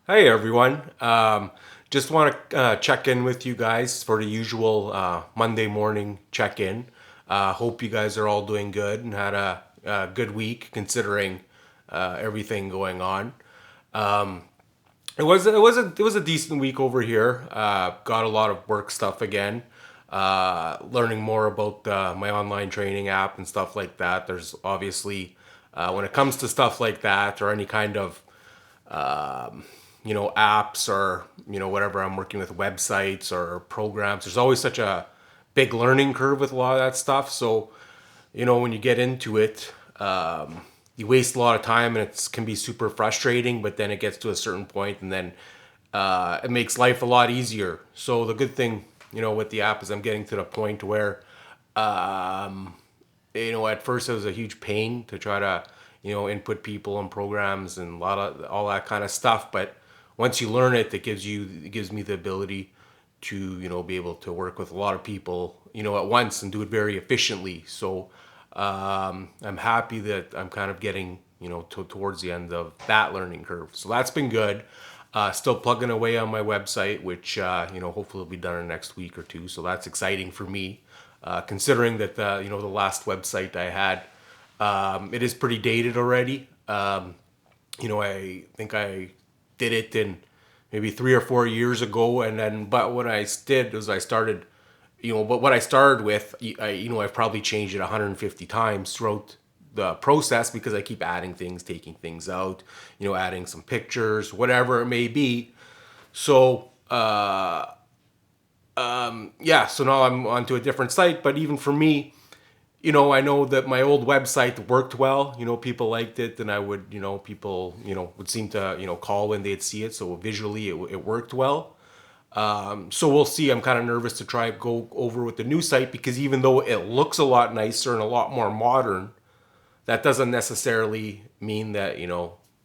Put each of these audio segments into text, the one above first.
Hey everyone. Just want to check in with you guys for the usual Monday morning check in. Hope you guys are all doing good and had a good week considering everything going on. It was a decent week over here. Got a lot of work stuff again. Learning more about my online training app and stuff like that. There's obviously when it comes to stuff like that or any kind of apps or whatever I'm working with, websites or programs, there's always such a big learning curve with a lot of that stuff. So when you get into it, you waste a lot of time and it can be super frustrating, but then it gets to a certain point and then it makes life a lot easier. So the good thing with the app is I'm getting to the point where at first it was a huge pain to try to input people and programs and a lot of all that kind of stuff, but once you learn it, it gives me the ability to be able to work with a lot of people at once and do it very efficiently. So I'm happy that I'm kind of getting towards the end of that learning curve, so that's been good. Still plugging away on my website, which hopefully will be done in the next week or two. So that's exciting for me, considering that the last website I had, it is pretty dated already. I think I did it in maybe 3 or 4 years ago, and then but what I did was I started, but what I started with, I've probably changed it 150 times throughout the process because I keep adding things, taking things out, adding some pictures, whatever it may be. So yeah, so now I'm onto a different site, but even for me, I know that my old website worked well. People liked it, and I would, people, would seem to, call when they'd see it. So visually, it worked well. So we'll see. I'm kind of nervous to try go over with the new site because even though it looks a lot nicer and a lot more modern, that doesn't necessarily mean that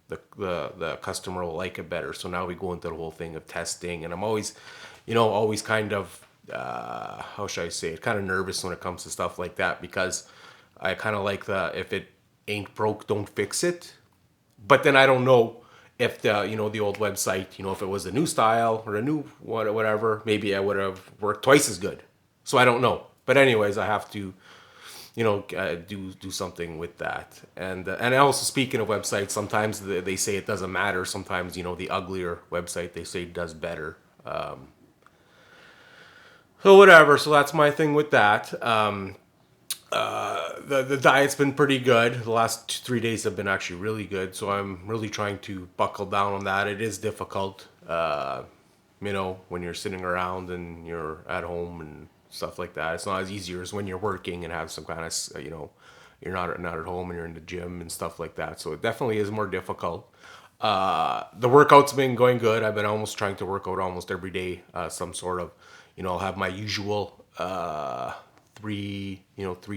the customer will like it better. So now we go into the whole thing of testing, and I'm always, always kind of how should I say it, kind of nervous when it comes to stuff like that because I kind of like the if it ain't broke, don't fix it. But then I don't know if the old website, if it was a new style or a new whatever, maybe I would have worked twice as good. So I don't know. But anyways, I have to do something with that. And also, speaking of websites, sometimes they say it doesn't matter. Sometimes the uglier website they say does better. So whatever. So that's my thing with that. The diet's been pretty good. The last 3 days have been actually really good. So I'm really trying to buckle down on that. It is difficult, when you're sitting around and you're at home and stuff like that. It's not as easy as when you're working and have some kind of, you're not at home and you're in the gym and stuff like that. So it definitely is more difficult. The workout's been going good. I've been almost trying to work out almost every day, some sort of, I'll have my usual three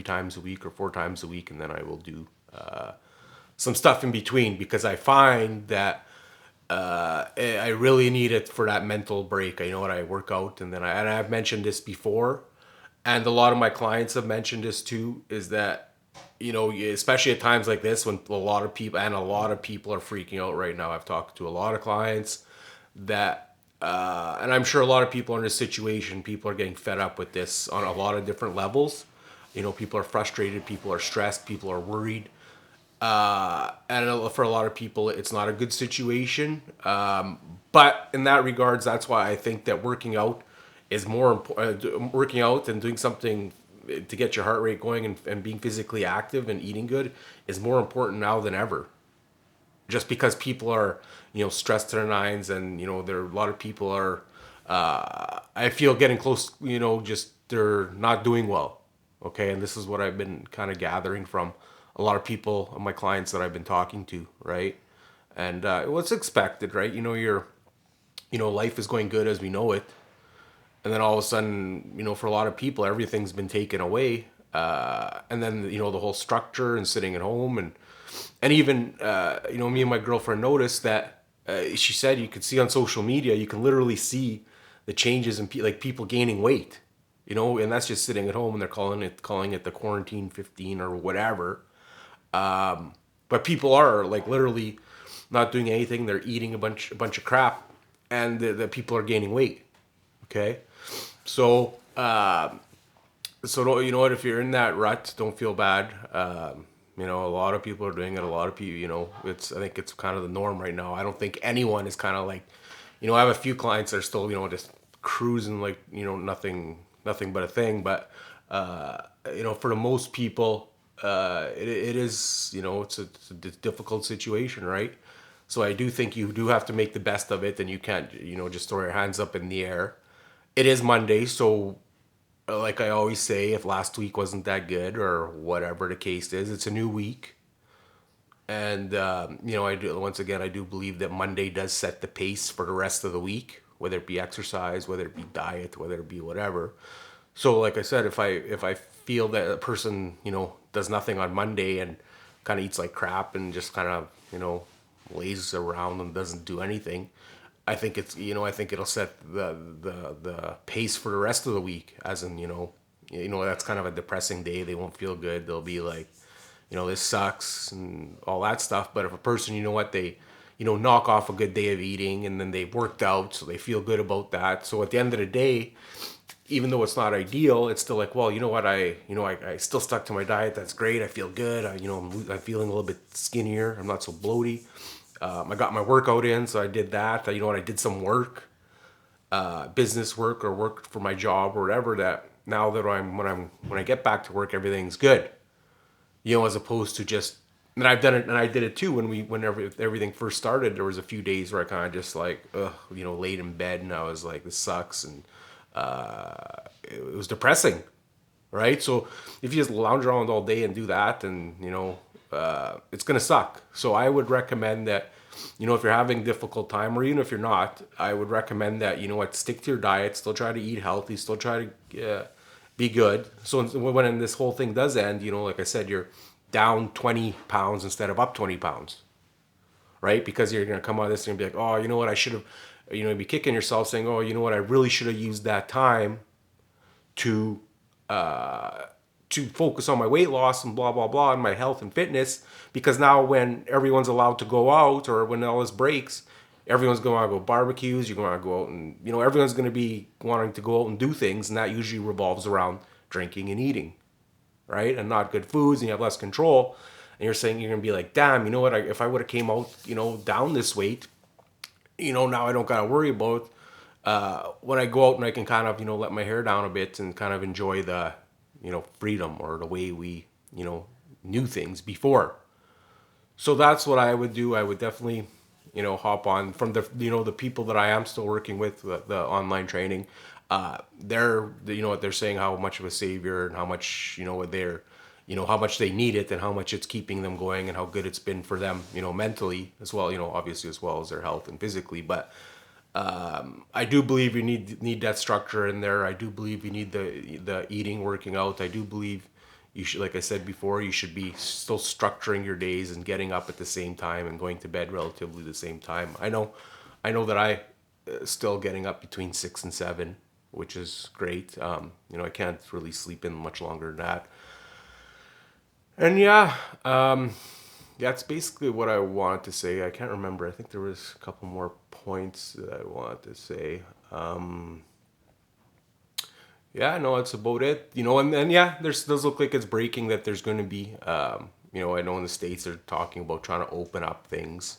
times a week or 4 times a week, and then I will do some stuff in between because I find that I really need it for that mental break. I know what I work out, and I've mentioned this before, and a lot of my clients have mentioned this too. Is that especially at times like this when a lot of people are freaking out right now. I've talked to a lot of clients that, and I'm sure a lot of people are in this situation. People are getting fed up with this on a lot of different levels. People are frustrated, people are stressed, people are worried. And for a lot of people, it's not a good situation. But in that regards, that's why I think that working out is more important. Working out and doing something to get your heart rate going and being physically active and eating good is more important now than ever. Just because people are, stressed to their nines, and there are a lot of people are. I feel getting close. Just they're not doing well. Okay, and this is what I've been kind of gathering from a lot of people, my clients that I've been talking to, right? And what's expected, right? Life is going good as we know it, and then all of a sudden, for a lot of people, everything's been taken away, and then the whole structure and sitting at home, and even me and my girlfriend noticed that she said you could see on social media, you can literally see the changes in like people gaining weight, and that's just sitting at home, and they're calling it the quarantine 15 or whatever. But people are like literally, not doing anything. They're eating a bunch of crap, and the people are gaining weight. Okay, so you know what? If you're in that rut, don't feel bad. A lot of people are doing it. A lot of people, I think it's kind of the norm right now. I don't think anyone is kind of like, I have a few clients that are still, just cruising like, nothing but a thing. But for the most people, it is, it's a difficult situation, right? So I do think you do have to make the best of it, and you can't, just throw your hands up in the air. It is Monday, so like I always say, if last week wasn't that good or whatever the case is, it's a new week. And I do once again, I do believe that Monday does set the pace for the rest of the week, whether it be exercise, whether it be diet, whether it be whatever. So, like I said, if I feel that a person does nothing on Monday and kind of eats like crap and just kind of lays around and doesn't do anything, I think it'll set the pace for the rest of the week. As in, that's kind of a depressing day. They won't feel good. They'll be like, this sucks and all that stuff. But if a person, they, knock off a good day of eating, and then they've worked out, so they feel good about that. So at the end of the day, even though it's not ideal, it's still like, well, you know what, I still stuck to my diet. That's great. I feel good. I'm feeling a little bit skinnier. I'm not so bloaty. I got my workout in, so I did that. I did some work, business work or work for my job or whatever. That now that when I get back to work, everything's good. As opposed to just, and I've done it, and I did it too whenever everything first started. There was a few days where I kind of just like, laid in bed, and I was like, this sucks, and it was depressing, right? So if you just lounge around all day and do that, and it's gonna suck. So I would recommend that, if you're having a difficult time, or even if you're not, I would recommend that, stick to your diet, still try to eat healthy, still try to be good. So when this whole thing does end, like I said, you're down 20 pounds instead of up 20 pounds, right? Because you're gonna come out of this and be like, oh, you know what, I should have, be kicking yourself saying, oh, you know what, I really should have used that time to focus on my weight loss and blah blah blah and my health and fitness, because now when everyone's allowed to go out, or when all this breaks, everyone's going to go barbecues, you're going to go out, and everyone's going to be wanting to go out and do things, and that usually revolves around drinking and eating, right? And not good foods, and you have less control, and you're saying, you're going to be like, damn, you know what, if I would have came out down this weight, now I don't got to worry about when I go out, and I can kind of let my hair down a bit and kind of enjoy the freedom, or the way we, knew things before. So that's what I would do. I would definitely, hop on from the people that I am still working with, the online training. They're, what they're saying, how much of a savior, and how much, they're, how much they need it, and how much it's keeping them going, and how good it's been for them, mentally as well, obviously, as well as their health and physically. But I do believe you need that structure in there. I do believe you need the eating, working out. I do believe you should, like I said before, you should be still structuring your days and getting up at the same time and going to bed relatively the same time. I know that I still getting up between 6 and 7, which is great. I can't really sleep in much longer than that. And yeah, that's basically what I wanted to say. I can't remember. I think there was a couple more points that I wanted to say. Yeah, no, that's about it. And then yeah, does look like it's breaking, that there's going to be, I know in the States they're talking about trying to open up things,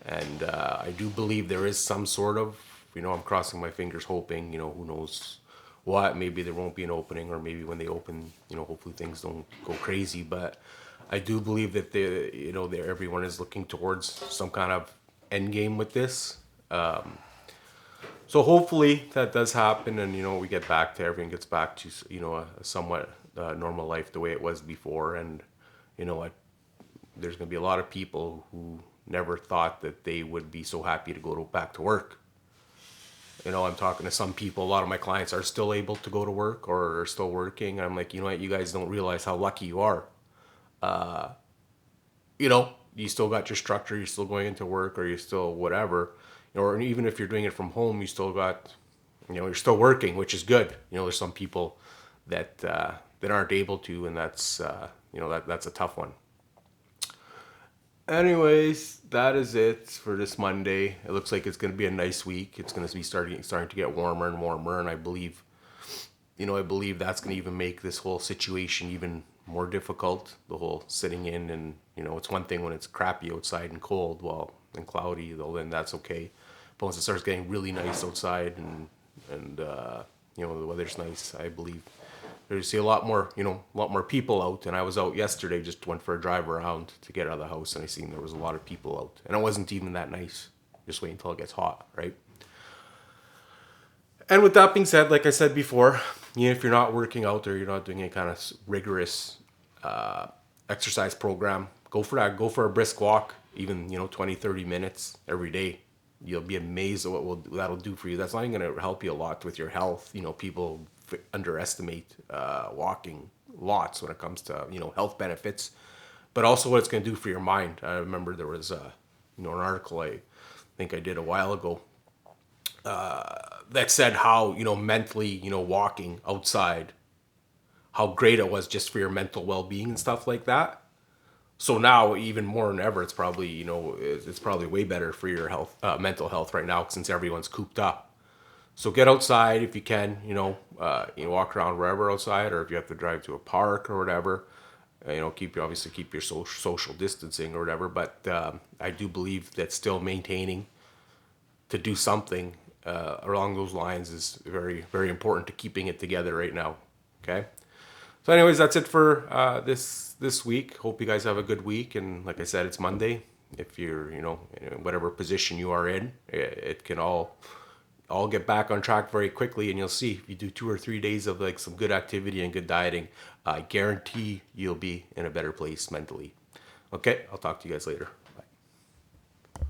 and I do believe there is some sort of, I'm crossing my fingers, hoping, who knows what, maybe there won't be an opening, or maybe when they open, hopefully things don't go crazy, but I do believe that everyone is looking towards some kind of end game with this. So hopefully that does happen, and we get back to, everything gets back to a somewhat normal life the way it was before. And there's going to be a lot of people who never thought that they would be so happy to go back to work. I'm talking to some people. A lot of my clients are still able to go to work, or are still working. I'm like, what, you guys don't realize how lucky you are. You still got your structure, you're still going into work, or you're still whatever, or even if you're doing it from home, you still got, you're still working, which is good. There's some people that aren't able to, and that's that's a tough one. Anyways, that is it for this Monday. It looks like it's going to be a nice week. It's going to be starting to get warmer and warmer, and I believe, I believe that's going to even make this whole situation even more difficult. The whole sitting in, and it's one thing when it's crappy outside and cold, well, and cloudy, though, then that's okay. But once it starts getting really nice outside and the weather's nice, I believe there's see a lot more, a lot more people out. And I was out yesterday, just went for a drive around to get out of the house, and I seen there was a lot of people out, and it wasn't even that nice. Just wait until it gets hot, right? And with that being said, like I said before, if you're not working out or you're not doing any kind of rigorous exercise program, go for that. Go for a brisk walk, even 20, 30 minutes every day. You'll be amazed at that'll do for you. That's not even going to help you a lot with your health. People underestimate walking lots when it comes to health benefits, but also what it's going to do for your mind. I remember there was an article I think I did a while ago that said how mentally walking outside, how great it was just for your mental well-being and stuff like that. So now even more than ever, it's probably it's probably way better for your health, mental health right now, since everyone's cooped up. So get outside if you can. Walk around wherever outside, or if you have to drive to a park or whatever. Keep your social distancing or whatever. But I do believe that still maintaining to do something along those lines is very, very important to keeping it together right now. Okay. So, anyways, that's it for this week. Hope you guys have a good week. And like I said, it's Monday. If you're, in whatever position you are in, it can all get back on track very quickly. And you'll see if you do 2 or 3 days of like some good activity and good dieting, I guarantee you'll be in a better place mentally. Okay, I'll talk to you guys later.